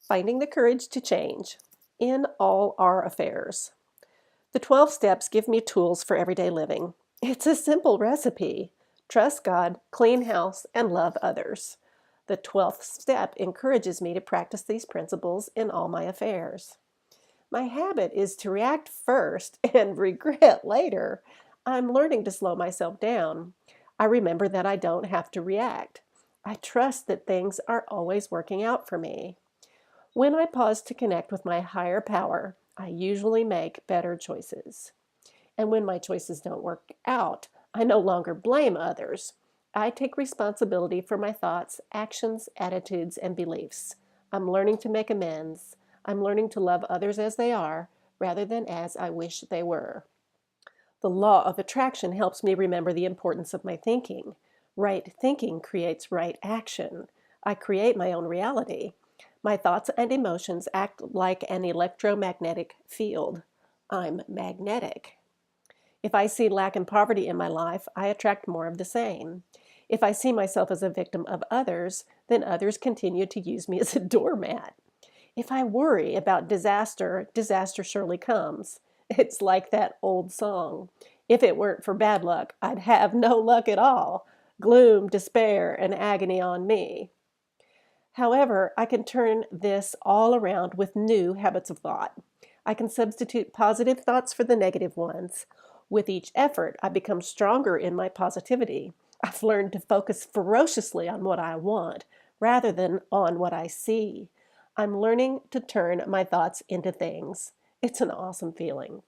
Finding the courage to change in all our affairs. The 12 steps give me tools for everyday living. It's a simple recipe. Trust God, clean house, and love others. The 12th step encourages me to practice these principles in all my affairs. My habit is to react first and regret later. I'm learning to slow myself down. I remember that I don't have to react. I trust that things are always working out for me. When I pause to connect with my higher power, I usually make better choices. And when my choices don't work out, I no longer blame others. I take responsibility for my thoughts, actions, attitudes, and beliefs. I'm learning to make amends. I'm learning to love others as they are rather than as I wish they were. The law of attraction helps me remember the importance of my thinking. Right thinking creates right action. I create my own reality. My thoughts and emotions act like an electromagnetic field. I'm magnetic. If I see lack and poverty in my life, I attract more of the same. If I see myself as a victim of others, then others continue to use me as a doormat. If I worry about disaster, disaster surely comes. It's like that old song. If it weren't for bad luck, I'd have no luck at all. Gloom, despair, and agony on me. However, I can turn this all around with new habits of thought. I can substitute positive thoughts for the negative ones. With each effort, I become stronger in my positivity. I've learned to focus ferociously on what I want rather than on what I see. I'm learning to turn my thoughts into things. It's an awesome feeling.